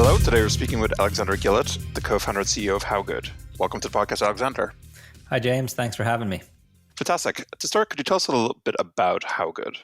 Hello, today we're speaking with Alexander Gillett, the co-founder and CEO of HowGood. Welcome to the podcast, Alexander. Hi, James. Thanks for having me. Fantastic. To start, could you tell us a little bit about HowGood?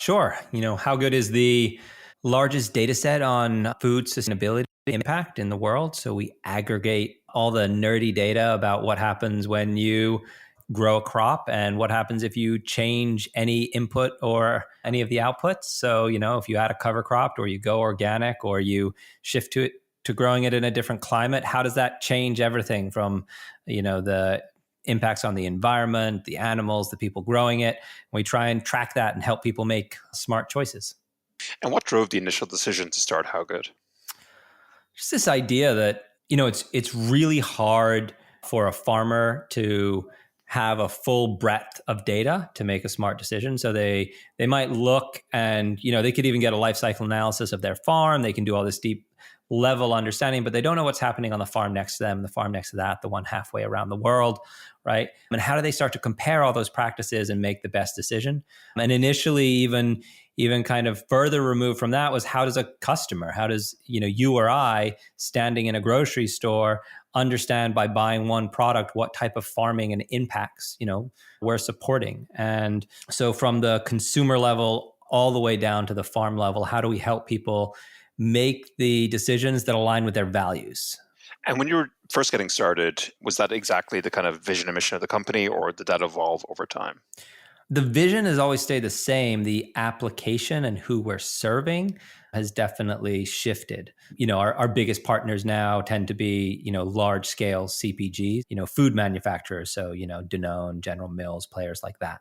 Sure. HowGood is the largest data set on food sustainability impact in the world. So we aggregate all the nerdy data about what happens when you grow a crop and what happens if you change any input or any of the outputs. So, if you add a cover crop or you go organic or you shift to growing it in a different climate, how does that change everything from, the impacts on the environment, the animals, the people growing it? We try and track that and help people make smart choices. And what drove the initial decision to start HowGood? Just this idea that, it's really hard for a farmer to have a full breadth of data to make a smart decision. So they might look and, they could even get a life cycle analysis of their farm. They can do all this deep level understanding, but they don't know what's happening on the farm next to them, the farm next to that, the one halfway around the world, right? And how do they start to compare all those practices and make the best decision? And initially, even kind of further removed from that was, how does a customer, how does, you or I standing in a grocery store understand by buying one product what type of farming and impacts, we're supporting? And so from the consumer level all the way down to the farm level, how do we help people make the decisions that align with their values? And when you were first getting started, was that exactly the kind of vision and mission of the company, or did that evolve over time? The vision has always stayed the same. The application and who we're serving has definitely shifted. Our biggest partners now tend to be, large scale CPGs, food manufacturers. So, Danone, General Mills, players like that.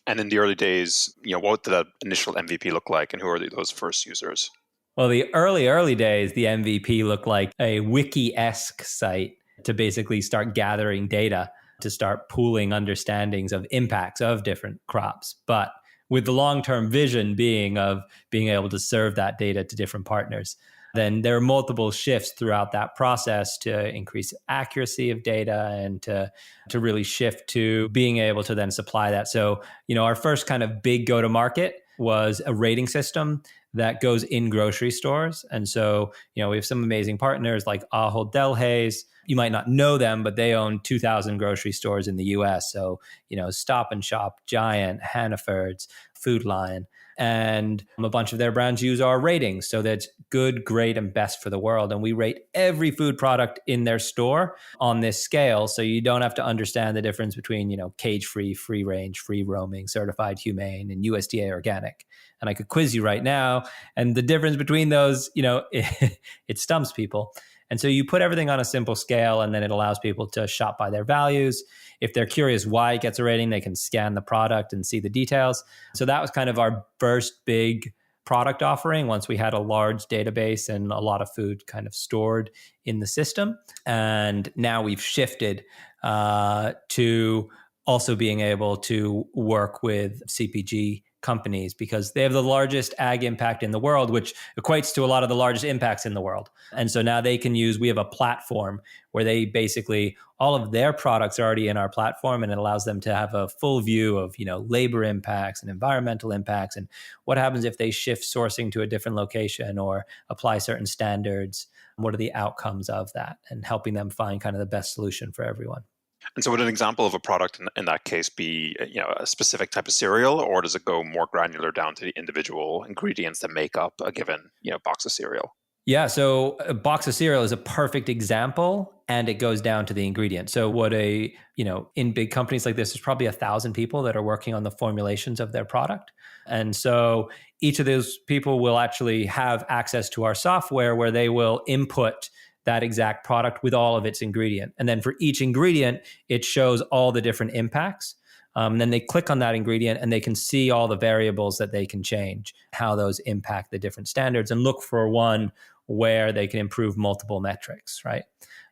And in the early days, what did that initial MVP look like, and who are those first users? Well, the early days, the MVP looked like a wiki-esque site to basically start gathering data, to start pooling understandings of impacts of different crops. But with the long-term vision being of being able to serve that data to different partners, then there are multiple shifts throughout that process to increase accuracy of data and to really shift to being able to then supply that. So, our first kind of big go-to-market was a rating system that goes in grocery stores. And so, we have some amazing partners like Ahold Delhaize. You might not know them, but they own 2,000 grocery stores in the US. So, Stop and Shop, Giant, Hannaford's, Food Lion, and a bunch of their brands use our ratings. So that's good, great, and best for the world. And we rate every food product in their store on this scale. So you don't have to understand the difference between, cage-free, free range, free roaming, certified humane, and USDA organic. And I could quiz you right now. And the difference between those, it stumps people. And so you put everything on a simple scale, and then it allows people to shop by their values. If they're curious why it gets a rating, they can scan the product and see the details. So that was kind of our first big product offering once we had a large database and a lot of food kind of stored in the system. And now we've shifted to also being able to work with CPG companies because they have the largest ag impact in the world, which equates to a lot of the largest impacts in the world. And so now we have a platform where they basically, all of their products are already in our platform, and it allows them to have a full view of, labor impacts and environmental impacts and what happens if they shift sourcing to a different location or apply certain standards. What are the outcomes of that, and helping them find kind of the best solution for everyone. And so would an example of a product in that case be, a specific type of cereal, or does it go more granular down to the individual ingredients that make up a given, box of cereal? Yeah, so a box of cereal is a perfect example, and it goes down to the ingredient. So in big companies like this, there's probably 1,000 people that are working on the formulations of their product. And so each of those people will actually have access to our software where they will input that exact product with all of its ingredient. And then for each ingredient, it shows all the different impacts. Then they click on that ingredient and they can see all the variables that they can change, how those impact the different standards, and look for one where they can improve multiple metrics, right?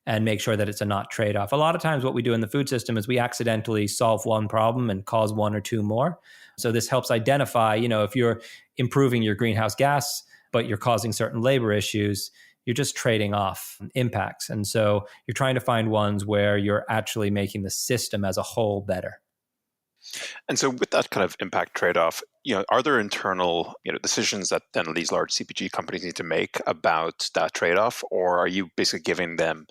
And make sure that it's a not trade-off. A lot of times what we do in the food system is we accidentally solve one problem and cause one or two more. So this helps identify, if you're improving your greenhouse gas, but you're causing certain labor issues, you're just trading off impacts. And so you're trying to find ones where you're actually making the system as a whole better. And so with that kind of impact trade-off, are there internal, decisions that then these large CPG companies need to make about that trade-off, or are you basically giving them,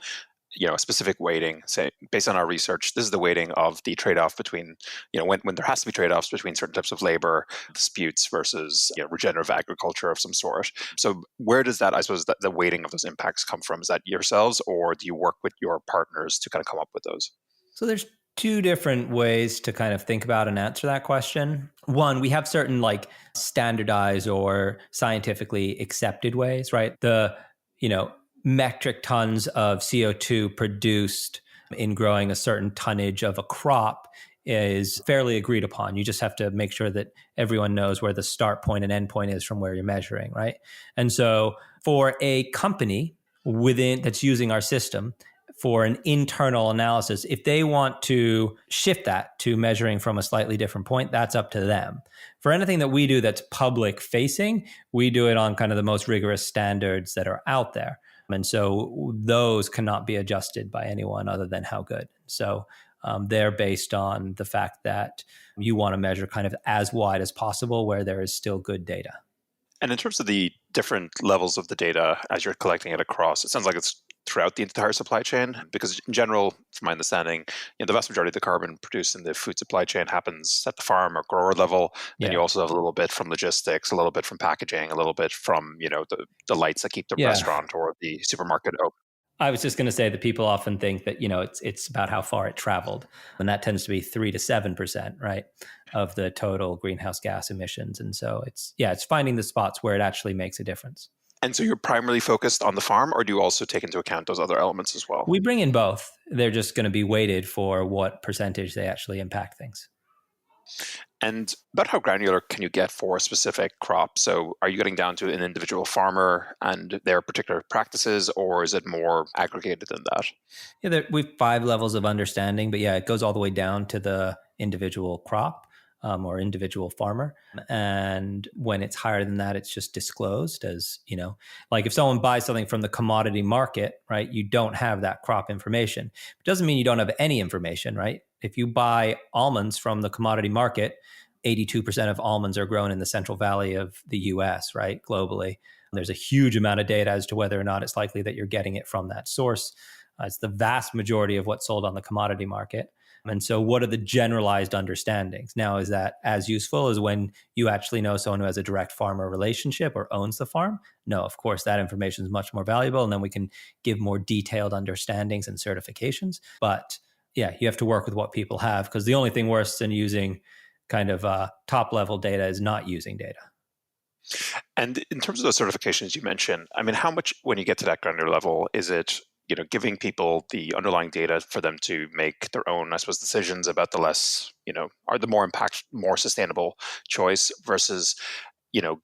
a specific weighting, say, based on our research, this is the weighting of the trade-off between, when there has to be trade-offs between certain types of labor disputes versus, regenerative agriculture of some sort. So where does that, I suppose, the weighting of those impacts come from? Is that yourselves, or do you work with your partners to kind of come up with those? So there's two different ways to kind of think about and answer that question. One, we have certain like standardized or scientifically accepted ways, right? The, metric tons of CO2 produced in growing a certain tonnage of a crop is fairly agreed upon. You just have to make sure that everyone knows where the start point and end point is from where you're measuring, right? And so for a company that's using our system, for an internal analysis, if they want to shift that to measuring from a slightly different point, that's up to them. For anything that we do that's public facing, we do it on kind of the most rigorous standards that are out there. And so those cannot be adjusted by anyone other than HowGood. So they're based on the fact that you want to measure kind of as wide as possible where there is still good data. And in terms of the different levels of the data as you're collecting it across, it sounds like it's throughout the entire supply chain, because in general, from my understanding, the vast majority of the carbon produced in the food supply chain happens at the farm or grower level. Then you also have a little bit from logistics, a little bit from packaging, a little bit from the lights that keep the restaurant or the supermarket open. I was just going to say that people often think that it's about how far it traveled, and that tends to be 3 to 7%, right, of the total greenhouse gas emissions. And so it's finding the spots where it actually makes a difference. And so you're primarily focused on the farm, or do you also take into account those other elements as well? We bring in both. They're just going to be weighted for what percentage they actually impact things. And about how granular can you get for a specific crop? So are you getting down to an individual farmer and their particular practices, or is it more aggregated than that? Yeah, we have 5 levels of understanding, but it goes all the way down to the individual crop. Or individual farmer. And when it's higher than that, it's just disclosed as, like if someone buys something from the commodity market, right, you don't have that crop information. It doesn't mean you don't have any information, right? If you buy almonds from the commodity market, 82% of almonds are grown in the Central Valley of the US, right, globally. There's a huge amount of data as to whether or not it's likely that you're getting it from that source. It's the vast majority of what's sold on the commodity market. And so what are the generalized understandings? Now, is that as useful as when you actually know someone who has a direct farmer relationship or owns the farm? No, of course, that information is much more valuable. And then we can give more detailed understandings and certifications. But you have to work with what people have, because the only thing worse than using kind of top level data is not using data. And in terms of those certifications you mentioned, I mean, how much, when you get to that granular level, is it giving people the underlying data for them to make their own, I suppose, decisions about the less, are the more sustainable choice versus,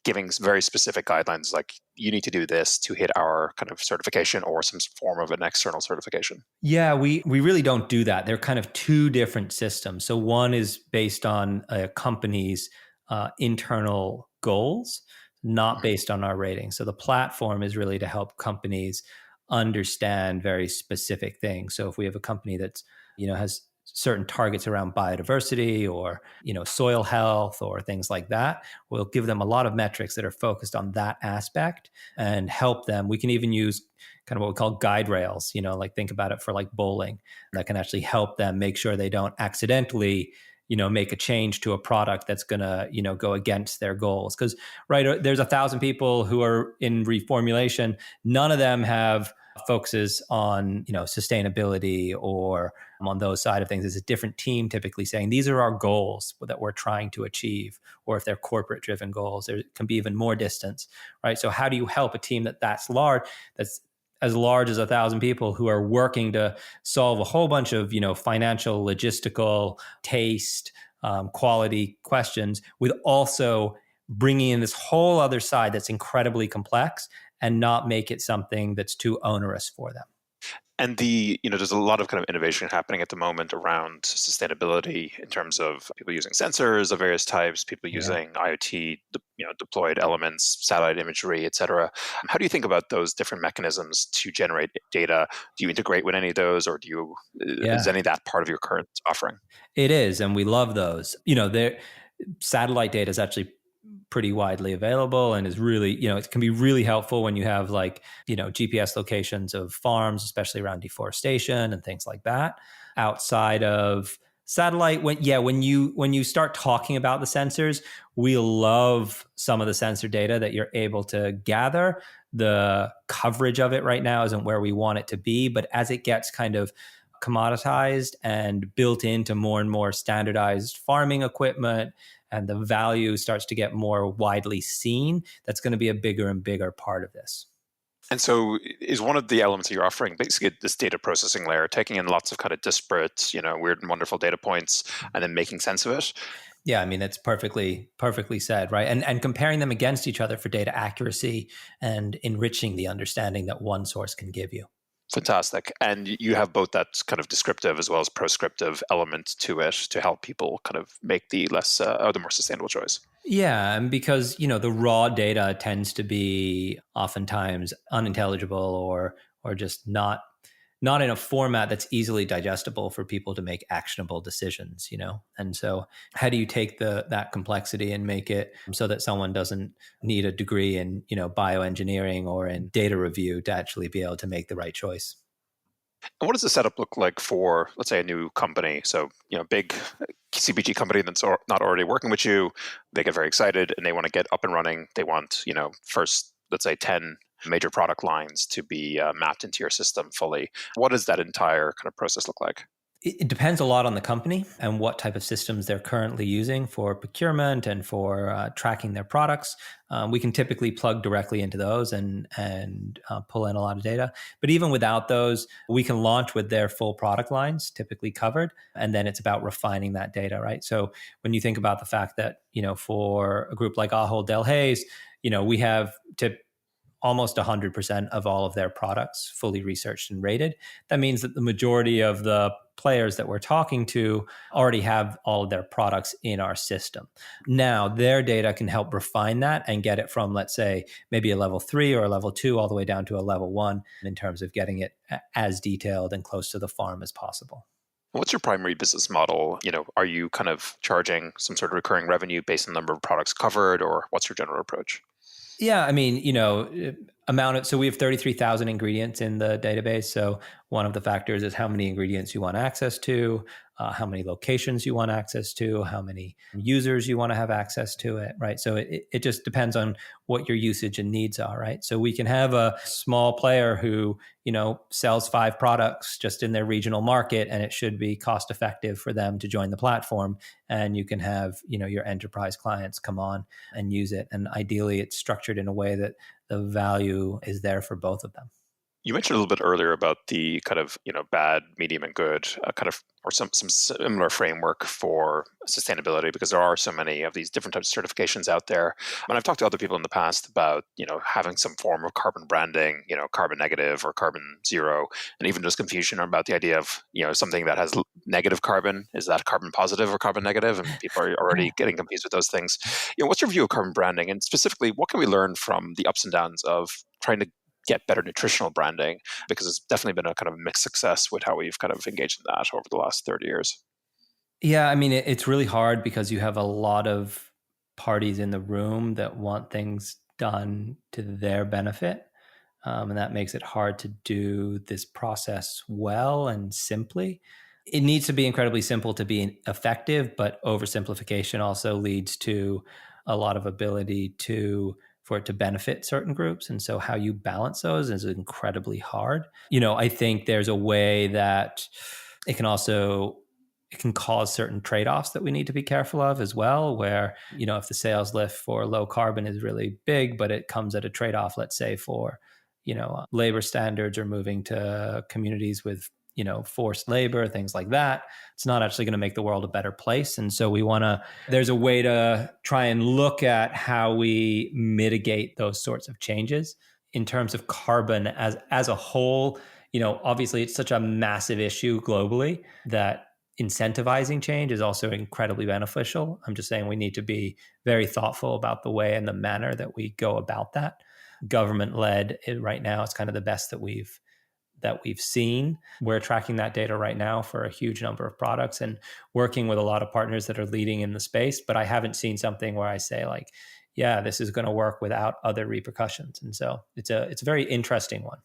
giving very specific guidelines, like you need to do this to hit our kind of certification or some form of an external certification? Yeah, we really don't do that. They're kind of two different systems. So one is based on a company's internal goals, not based on our rating. So the platform is really to help companies understand very specific things. So if we have a company that's, has certain targets around biodiversity or, soil health or things like that, we'll give them a lot of metrics that are focused on that aspect and help them. We can even use kind of what we call guide rails, like think about it for like bowling, that can actually help them make sure they don't accidentally make a change to a product that's going to, go against their goals. Because, right, there's 1,000 people who are in reformulation. None of them have focuses on, sustainability or on those side of things. It's a different team typically saying, these are our goals that we're trying to achieve. Or if they're corporate driven goals, there can be even more distance, right? So how do you help a team that's large, that's as large as 1,000 people who are working to solve a whole bunch of, financial, logistical, taste, quality questions, with also bringing in this whole other side that's incredibly complex and not make it something that's too onerous for them? And there's a lot of kind of innovation happening at the moment around sustainability in terms of people using sensors of various types, people Yeah. using IoT, deployed elements, satellite imagery, et cetera. How do you think about those different mechanisms to generate data? Do you integrate with any of those, or is Yeah, any of that part of your current offering? it is. And we love those. Satellite data is actually pretty widely available and is really, it can be really helpful when you have like, GPS locations of farms, especially around deforestation and things like that. Outside of satellite, when you start talking about the sensors, we love some of the sensor data that you're able to gather. The coverage of it right now isn't where we want it to be, but as it gets kind of commoditized and built into more and more standardized farming equipment, and the value starts to get more widely seen, that's going to be a bigger and bigger part of this. And so is one of the elements that you're offering basically this data processing layer, taking in lots of kind of disparate, weird and wonderful data points and then making sense of it? Yeah, I mean, it's perfectly said, right? And comparing them against each other for data accuracy and enriching the understanding that one source can give you. Fantastic. And you have both that kind of descriptive as well as prescriptive element to it to help people kind of make the the more sustainable choice. Yeah, and because the raw data tends to be oftentimes unintelligible or just not in a format that's easily digestible for people to make actionable decisions. And so how do you take that complexity and make it so that someone doesn't need a degree in bioengineering or in data review to actually be able to make the right choice? And what does the setup look like for, let's say, a new company? So, big CPG company that's not already working with you, they get very excited and they want to get up and running. They want, first, let's say, 10 major product lines to be mapped into your system fully. What does that entire kind of process look like? It depends a lot on the company and what type of systems they're currently using for procurement and for tracking their products. We can typically plug directly into those and pull in a lot of data. But even without those, we can launch with their full product lines, typically covered, and then it's about refining that data, right? So when you think about the fact that for a group like Ahold Delhaize, we have to almost 100% of all of their products fully researched and rated. That means that the majority of the players that we're talking to already have all of their products in our system. Now, their data can help refine that and get it from, let's say, maybe a level 3 or a level 2 all the way down to a level 1 in terms of getting it as detailed and close to the farm as possible. What's your primary business model? Are you kind of charging some sort of recurring revenue based on the number of products covered, or what's your general approach? Yeah, I mean, so we have 33,000 ingredients in the database. So one of the factors is how many ingredients you want access to, how many locations you want access to, how many users you want to have access to it, right? So it just depends on what your usage and needs are, right? So we can have a small player who, sells 5 products just in their regional market, and it should be cost effective for them to join the platform. And you can have, your enterprise clients come on and use it. And ideally, it's structured in a way that the value is there for both of them. You mentioned a little bit earlier about the kind of bad, medium, and good kind of, or some similar framework for sustainability, because there are so many of these different types of certifications out there. And I've talked to other people in the past about having some form of carbon branding, carbon negative or carbon zero, and even just confusion about the idea of something that has negative carbon, is that carbon positive or carbon negative? And people are already getting confused with those things. What's your view of carbon branding, and specifically, what can we learn from the ups and downs of trying to get better nutritional branding, because it's definitely been a kind of mixed success with how we've kind of engaged in that over the last 30 years. Yeah, I mean, it's really hard because you have a lot of parties in the room that want things done to their benefit. And that makes it hard to do this process well and simply. It needs to be incredibly simple to be effective, but oversimplification also leads to a lot of ability for it to benefit certain groups. And so how you balance those is incredibly hard. I think there's a way that it can cause certain trade-offs that we need to be careful of as well, where, if the sales lift for low carbon is really big, but it comes at a trade-off, let's say for, labor standards or moving to communities with, forced labor, things like that, it's not actually going to make the world a better place. And so there's a way to try and look at how we mitigate those sorts of changes. In terms of carbon as a whole, Obviously it's such a massive issue globally that incentivizing change is also incredibly beneficial. I'm just saying we need to be very thoughtful about the way and the manner that we go about that. Government led right now, it's kind of the best that we've seen. We're tracking that data right now for a huge number of products and working with a lot of partners that are leading in the space. But I haven't seen something where I say like, yeah, this is going to work without other repercussions. And so it's a very interesting one.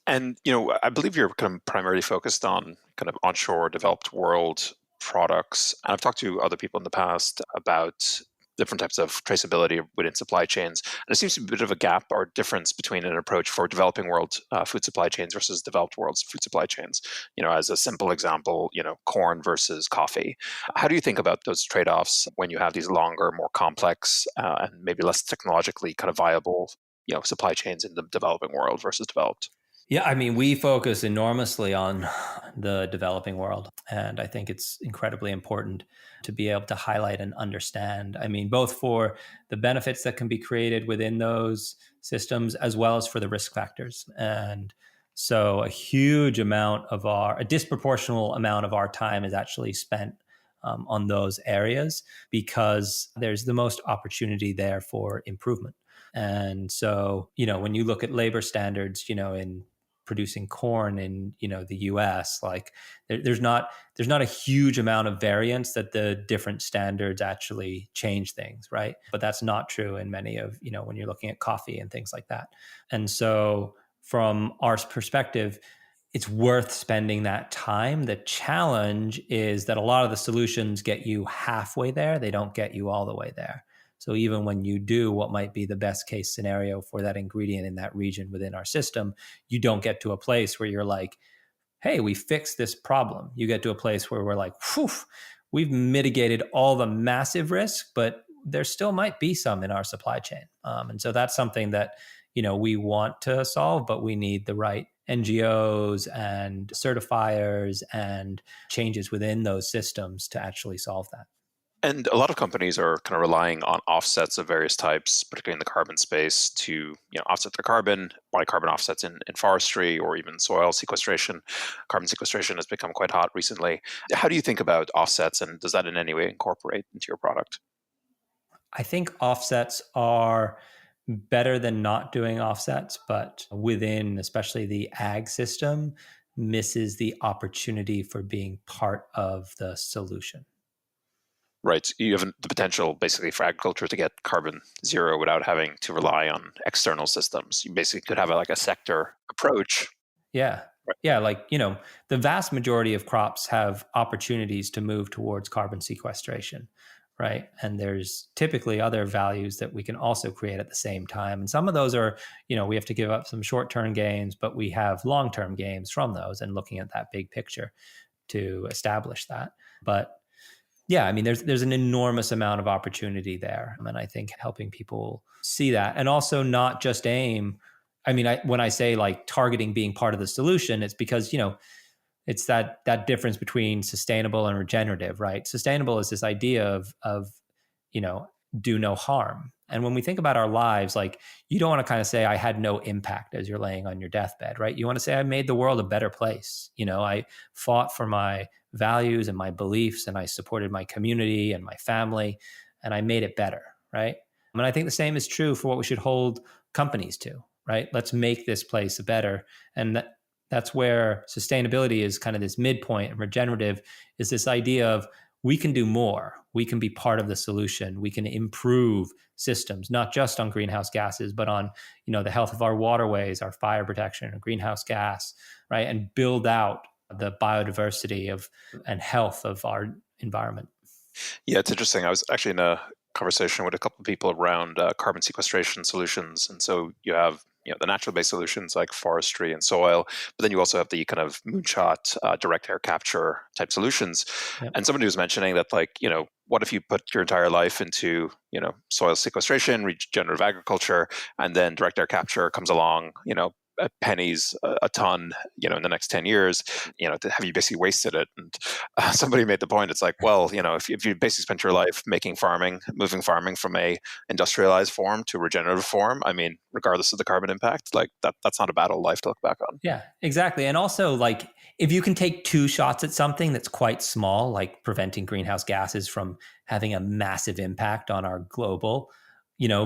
And I believe you're kind of primarily focused on kind of onshore developed world products. And I've talked to other people in the past about different types of traceability within supply chains. And there seems to be a bit of a gap or difference between an approach for developing world food supply chains versus developed world food supply chains. As a simple example, corn versus coffee. How do you think about those trade-offs when you have these longer, more complex, and maybe less technologically kind of viable, supply chains in the developing world versus developed? Yeah, I mean, we focus enormously on the developing world. And I think it's incredibly important to be able to highlight and understand. I mean, both for the benefits that can be created within those systems, as well as for the risk factors. And so a disproportional amount of our time is actually spent on those areas because there's the most opportunity there for improvement. And so, when you look at labor standards, in producing corn in the US, like there's not a huge amount of variance that the different standards actually change things, right? But that's not true in many of when you're looking at coffee and things like that. And so from our perspective, it's worth spending that time. The challenge is that a lot of the solutions get you halfway there, they don't get you all the way there. So even when you do what might be the best case scenario for that ingredient in that region within our system, you don't get to a place where you're like, hey, we fixed this problem. You get to a place where we're like, whew, we've mitigated all the massive risk, but there still might be some in our supply chain. And so that's something that, we want to solve, but we need the right NGOs and certifiers and changes within those systems to actually solve that. And a lot of companies are kind of relying on offsets of various types, particularly in the carbon space, to offset their carbon, by carbon offsets in forestry or even soil sequestration. Carbon sequestration has become quite hot recently. How do you think about offsets, and does that in any way incorporate into your product? I think offsets are better than not doing offsets, but within especially the ag system, misses the opportunity for being part of the solution. Right. You have the potential basically for agriculture to get carbon zero without having to rely on external systems. You basically could have like a sector approach. Yeah. Right. Yeah. Like, the vast majority of crops have opportunities to move towards carbon sequestration, right? And there's typically other values that we can also create at the same time. And some of those are, we have to give up some short-term gains, but we have long-term gains from those and looking at that big picture to establish that. But yeah, I mean, there's an enormous amount of opportunity there. And I think helping people see that and also not just aim. I mean, when I say like targeting being part of the solution, it's because, it's that difference between sustainable and regenerative, right? Sustainable is this idea of do no harm. And when we think about our lives, like you don't want to kind of say I had no impact as you're laying on your deathbed, right? You want to say I made the world a better place. I fought for my values and my beliefs and I supported my community and my family and I made it better, right? And I think the same is true for what we should hold companies to, right? Let's make this place better. And that's where sustainability is kind of this midpoint, and regenerative is this idea of we can do more. We can be part of the solution. We can improve systems, not just on greenhouse gases, but on, the health of our waterways, our fire protection, and greenhouse gas, right? And build out the biodiversity and health of our environment. Yeah, it's interesting. I was actually in a conversation with a couple of people around carbon sequestration solutions. And so you have the natural-based solutions like forestry and soil, but then you also have the kind of moonshot direct air capture type solutions. Yep. And somebody was mentioning that, like, what if you put your entire life into soil sequestration, regenerative agriculture, and then direct air capture comes along, at pennies a ton, in the next 10 years, have you basically wasted it? And somebody made the point. It's like, well, if you basically spent your life moving farming from a industrialized form to regenerative form, I mean, regardless of the carbon impact, like that's not a bad old life to look back on. Yeah, exactly. And also, like, if you can take two shots at something that's quite small, like preventing greenhouse gases from having a massive impact on our global,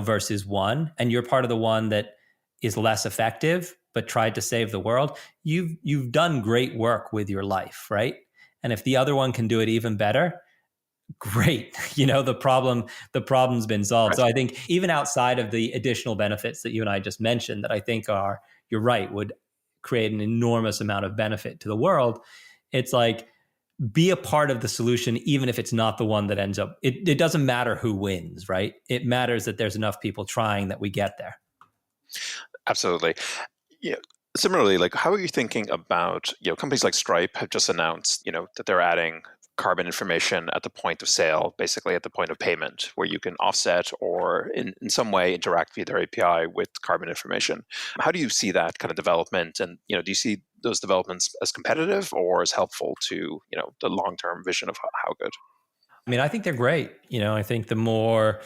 versus one, and you're part of the one that is less effective but tried to save the world, you've done great work with your life, right? And if the other one can do it even better, great. The problem's been solved. Right. So I think even outside of the additional benefits that you and I just mentioned, that I think are, you're right, would create an enormous amount of benefit to the world, it's like, be a part of the solution, even if it's not the one that ends up, it doesn't matter who wins, right? It matters that there's enough people trying that we get there. Absolutely. Yeah. Similarly, like, how are you thinking about, companies like Stripe have just announced, that they're adding carbon information at the point of sale, basically at the point of payment, where you can offset or in some way interact via their API with carbon information. How do you see that kind of development? And, do you see those developments as competitive or as helpful to, the long-term vision of HowGood? I mean, I think they're great. I think the more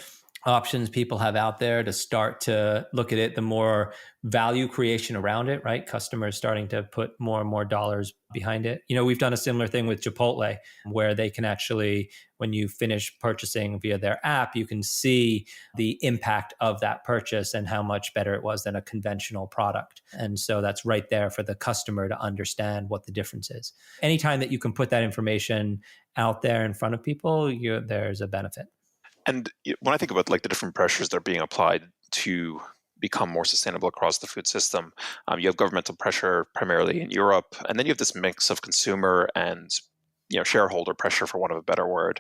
options people have out there to start to look at it, the more value creation around it, right? Customers starting to put more and more dollars behind it. We've done a similar thing with Chipotle, where they can actually, when you finish purchasing via their app, you can see the impact of that purchase and how much better it was than a conventional product. And so that's right there for the customer to understand what the difference is. Anytime that you can put that information out there in front of people, there's a benefit. And when I think about like the different pressures that are being applied to become more sustainable across the food system, you have governmental pressure primarily in Europe, and then you have this mix of consumer and shareholder pressure, for want of a better word,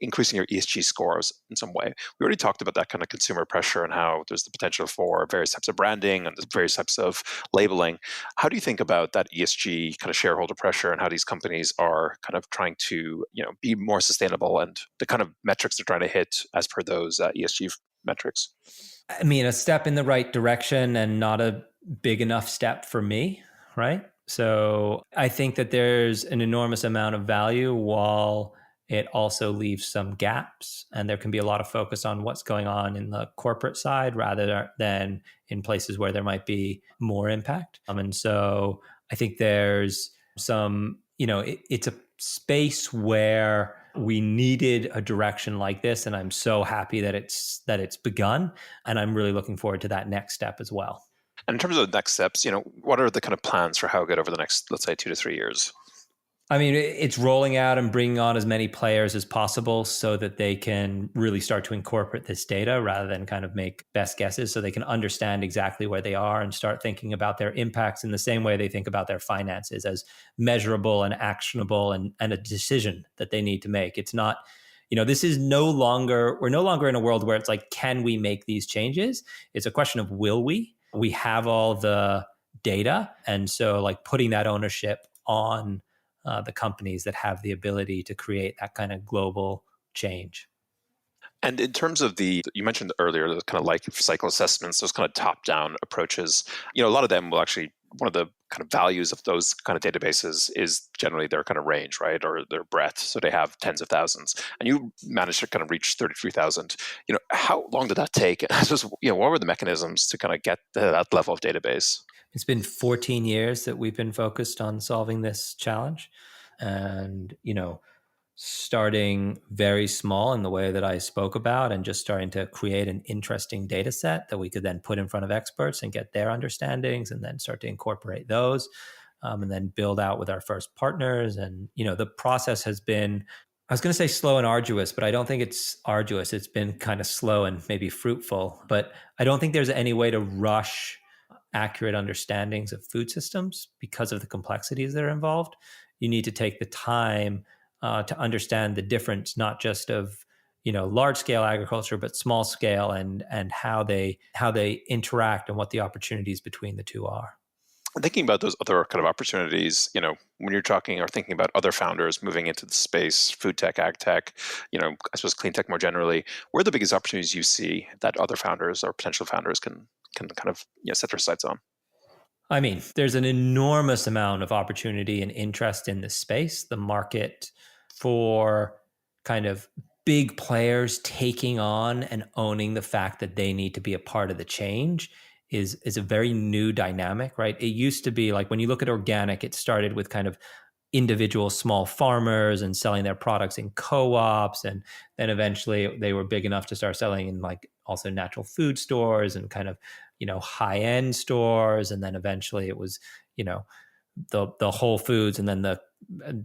increasing your ESG scores in some way. We already talked about that kind of consumer pressure and how there's the potential for various types of branding and various types of labeling. How do you think about that ESG kind of shareholder pressure and how these companies are kind of trying to be more sustainable and the kind of metrics they're trying to hit as per those ESG metrics? I mean, a step in the right direction and not a big enough step for me, right? So I think that there's an enormous amount of value, while it also leaves some gaps. And there can be a lot of focus on what's going on in the corporate side rather than in places where there might be more impact. And so I think there's some, it's a space where we needed a direction like this. And I'm so happy that it's begun. And I'm really looking forward to that next step as well. And in terms of the next steps, what are the kind of plans for HowGood over the next, let's say, 2 to 3 years? I mean, it's rolling out and bringing on as many players as possible so that they can really start to incorporate this data rather than kind of make best guesses, so they can understand exactly where they are and start thinking about their impacts in the same way they think about their finances, as measurable and actionable and a decision that they need to make. It's not, this is we're no longer in a world where it's like, can we make these changes? It's a question of, will we? We have all the data. And so like putting that ownership on the companies that have the ability to create that kind of global change. And in terms of you mentioned earlier, the kind of life cycle assessments, those kind of top-down approaches, a lot of them will actually, one of the kind of values of those kind of databases is generally their kind of range, right? Or their breadth. So they have tens of thousands. And you managed to kind of reach 33,000. How long did that take? And what were the mechanisms to kind of get that level of database? It's been 14 years that we've been focused on solving this challenge. And, starting very small in the way that I spoke about, and just starting to create an interesting data set that we could then put in front of experts and get their understandings, and then start to incorporate those, and then build out with our first partners. And, the process has been, I was going to say slow and arduous, but I don't think it's arduous. It's been kind of slow and maybe fruitful, but I don't think there's any way to rush accurate understandings of food systems because of the complexities that are involved. You need to take the time to understand the difference, not just of large scale agriculture, but small scale, and how they interact and what the opportunities between the two are. Thinking about those other kind of opportunities, when you're talking or thinking about other founders moving into the space, food tech, ag tech, I suppose clean tech more generally, where are the biggest opportunities you see that other founders or potential founders can kind of set their sights on? I mean, there's an enormous amount of opportunity and interest in this space. The market for kind of big players taking on and owning the fact that they need to be a part of the change is a very new dynamic, right? It used to be like when you look at organic, it started with kind of individual small farmers and selling their products in co-ops, and then eventually they were big enough to start selling in like also natural food stores and kind of high-end stores, and then eventually it was the Whole Foods, and then the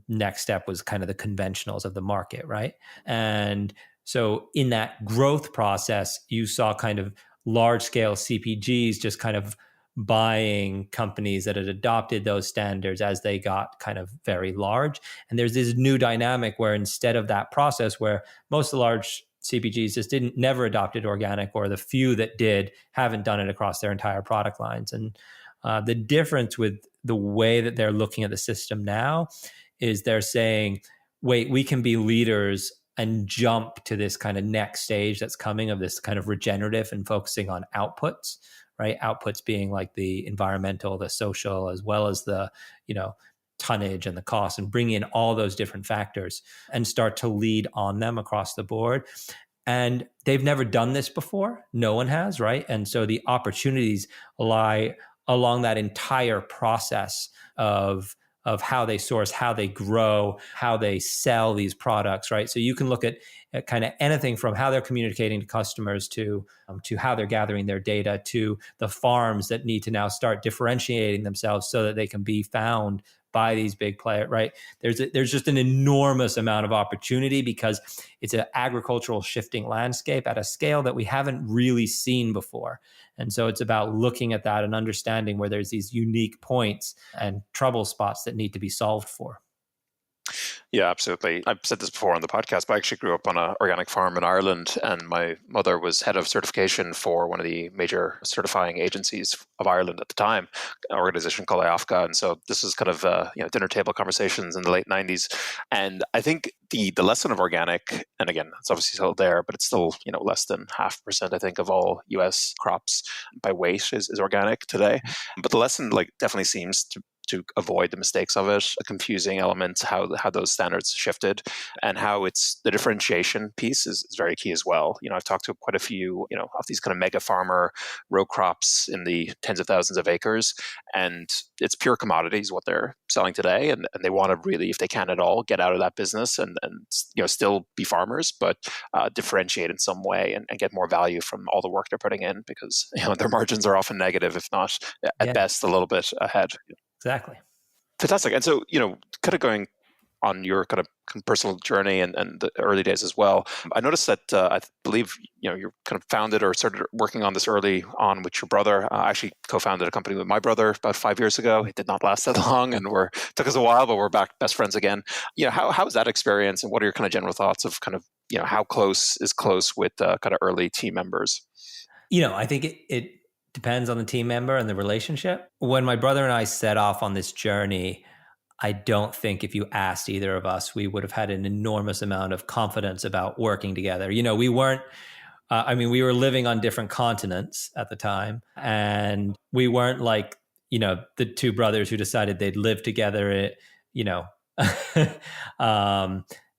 next step was kind of the conventionals of the market, right? And so in that growth process, you saw kind of large scale CPGs just kind of buying companies that had adopted those standards as they got kind of very large. And there's this new dynamic where instead of that process where most of the large CPGs just never adopted organic, or the few that did haven't done it across their entire product lines. And the difference with the way that they're looking at the system now is they're saying, wait, we can be leaders and jump to this kind of next stage that's coming of this kind of regenerative and focusing on outputs, right? Outputs being like the environmental, the social, as well as the, tonnage and the cost, and bring in all those different factors and start to lead on them across the board. And they've never done this before. No one has, right? And so the opportunities lie along that entire process of how they source, how they grow, how they sell these products, right? So you can look at kind of anything from how they're communicating to customers to how they're gathering their data, to the farms that need to now start differentiating themselves so that they can be found by these big players, right? There's just an enormous amount of opportunity because it's an agricultural shifting landscape at a scale that we haven't really seen before. And so it's about looking at that and understanding where there's these unique points and trouble spots that need to be solved for. Yeah, absolutely. I've said this before on the podcast, but I actually grew up on an organic farm in Ireland, and my mother was head of certification for one of the major certifying agencies of Ireland at the time, an organization called IOFGA. And so this was kind of dinner table conversations in the late 90s. And I think the lesson of organic, and again, it's obviously still there, but it's still less than 0.5%, I think, of all US crops by weight is organic today. But the lesson definitely seems to avoid the mistakes of it, a confusing element, how those standards shifted, and how it's the differentiation piece is very key as well. I've talked to quite a few, of these kind of mega farmer row crops in the tens of thousands of acres, and it's pure commodities what they're selling today, and they want to really, if they can at all, get out of that business and still be farmers, but differentiate in some way and get more value from all the work they're putting in, because their margins are often negative, if not at best a little bit ahead. Exactly. Fantastic. And so, kind of going on your kind of personal journey and the early days as well, I noticed that I believe, you kind of founded or started working on this early on with your brother. I actually co-founded a company with my brother about 5 years ago. It did not last that long, and took us a while, but we're back best friends again. How was that experience, and what are your kind of general thoughts of kind of, how close is close with kind of early team members? I think it depends on the team member and the relationship. When my brother and I set off on this journey, I don't think if you asked either of us, we would have had an enormous amount of confidence about working together. We weren't, we were living on different continents at the time, and we weren't like, the two brothers who decided they'd live together,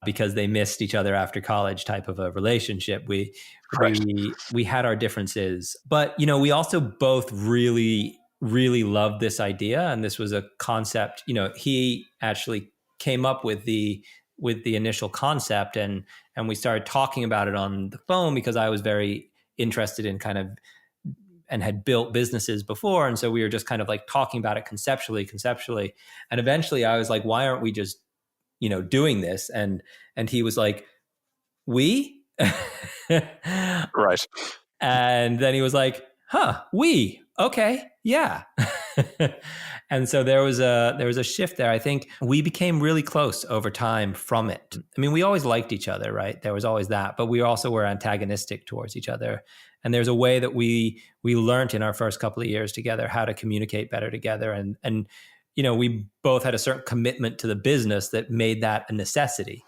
because they missed each other after college type of a relationship. We had our differences, but we also both really loved this idea, and this was a concept. He actually came up with the initial concept, and we started talking about it on the phone because I was very interested in kind of and had built businesses before, and so we were just kind of like talking about it conceptually, and eventually I was like, why aren't we just doing this? And he was like, we? Right. And then he was like, we, okay, yeah. And so there was a shift there. I think we became really close over time from it. I mean, we always liked each other, right? There was always that, but we also were antagonistic towards each other. And there's a way that we learned in our first couple of years together how to communicate better together. And we both had a certain commitment to the business that made that a necessity.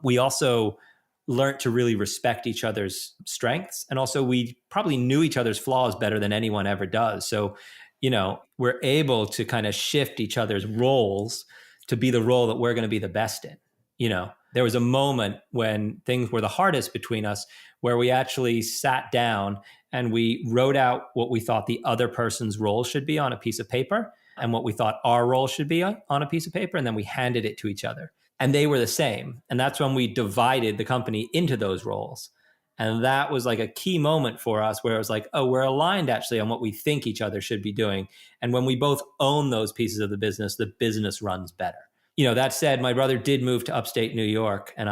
We also learned to really respect each other's strengths. And also we probably knew each other's flaws better than anyone ever does. So we're able to kind of shift each other's roles to be the role that we're going to be the best in. There was a moment when things were the hardest between us where we actually sat down and we wrote out what we thought the other person's role should be on a piece of paper and what we thought our role should be on a piece of paper. And then we handed it to each other. And they were the same. And that's when we divided the company into those roles. And that was like a key moment for us where it was like, oh, we're aligned actually on what we think each other should be doing. And when we both own those pieces of the business runs better. That said, my brother did move to upstate New York, and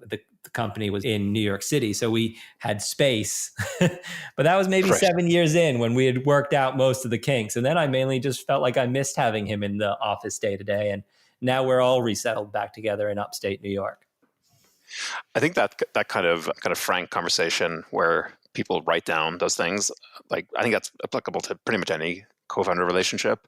the company was in New York City. So we had space. But that was maybe 7 years in when we had worked out most of the kinks. And then I mainly just felt like I missed having him in the office day to day. And now we're all resettled back together in upstate New York. I think that kind of frank conversation where people write down those things, like I think that's applicable to pretty much any co-founder relationship.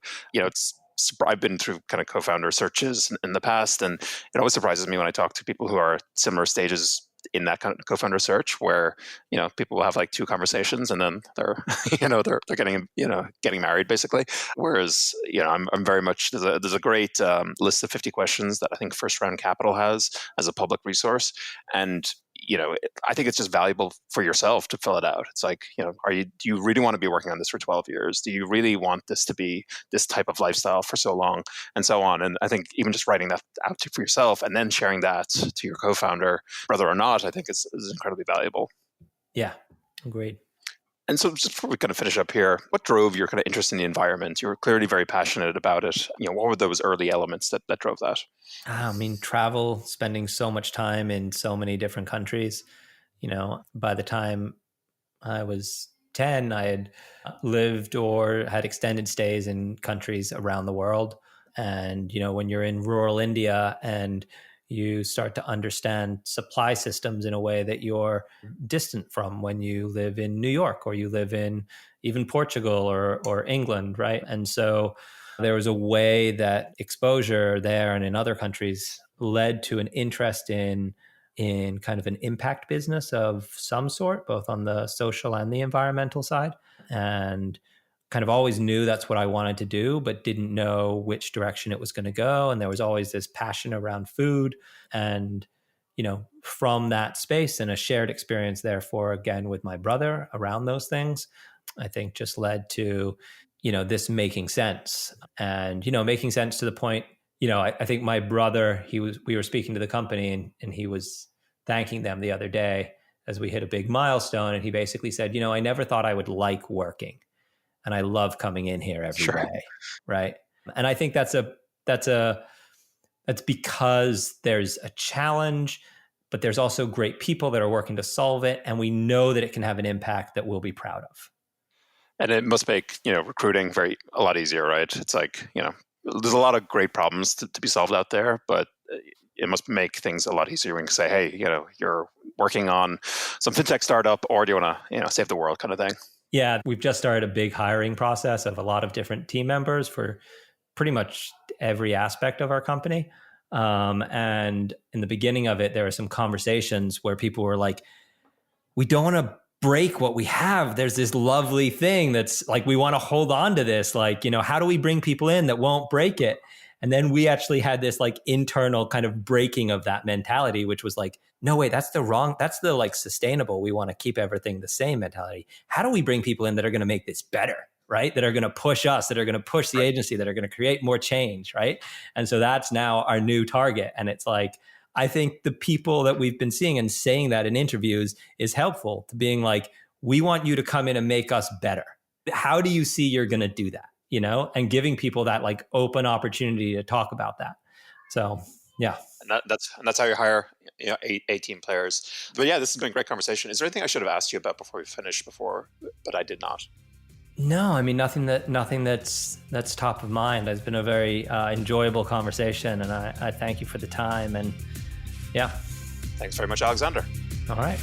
I've been through kind of co-founder searches in the past, and it always surprises me when I talk to people who are similar stages in that kind of co-founder search, where people will have like 2 conversations and then they're they're getting married basically. Whereas I'm very much there's a great list of 50 questions that I think First Round Capital has as a public resource, and I think it's just valuable for yourself to fill it out. It's like, do you really want to be working on this for 12 years? Do you really want this to be this type of lifestyle for so long, and so on? And I think even just writing that out for yourself and then sharing that to your co-founder, brother or not, I think is incredibly valuable. Yeah, agreed. And so just before we kind of finish up here, what drove your kind of interest in the environment? You were clearly very passionate about it. What were those early elements that drove that? Travel, spending so much time in so many different countries. By the time I was 10, I had lived or had extended stays in countries around the world. And, when you're in rural India and you start to understand supply systems in a way that you're distant from when you live in New York or you live in even Portugal or England, right? And so there was a way that exposure there and in other countries led to an interest in kind of an impact business of some sort, both on the social and the environmental side. And kind of always knew that's what I wanted to do, but didn't know which direction it was going to go. And there was always this passion around food. And, from that space and a shared experience, therefore, again, with my brother around those things, I think just led to, this making sense. And, making sense to the point, I think my brother, we were speaking to the company and he was thanking them the other day as we hit a big milestone. And he basically said, I never thought I would like working. And I love coming in here every day, right? And I think that's because there's a challenge, but there's also great people that are working to solve it, and we know that it can have an impact that we'll be proud of. And it must make recruiting a lot easier, right? It's like there's a lot of great problems to be solved out there, but it must make things a lot easier when you say, hey, you're working on some fintech startup, or do you want to save the world, kind of thing. Yeah, we've just started a big hiring process of a lot of different team members for pretty much every aspect of our company. And in the beginning of it, there were some conversations where people were like, we don't want to break what we have. There's this lovely thing that's like, we want to hold on to this. Like, how do we bring people in that won't break it? And then we actually had this like internal kind of breaking of that mentality, which was like, no, wait, that's the like sustainable. We want to keep everything the same mentality. How do we bring people in that are going to make this better, right? That are going to push us, that are going to push the agency, that are going to create more change, right? And so that's now our new target. And it's like, I think the people that we've been seeing and saying that in interviews is helpful to being like, we want you to come in and make us better. How do you see you're going to do that? And giving people that like open opportunity to talk about that. So, yeah. And that's how you hire 18 players. But yeah, this has been a great conversation. Is there anything I should have asked you about before we finished but I did not? No, nothing that's top of mind. It's been a very enjoyable conversation, and I thank you for the time. And yeah. Thanks very much, Alexander. All right.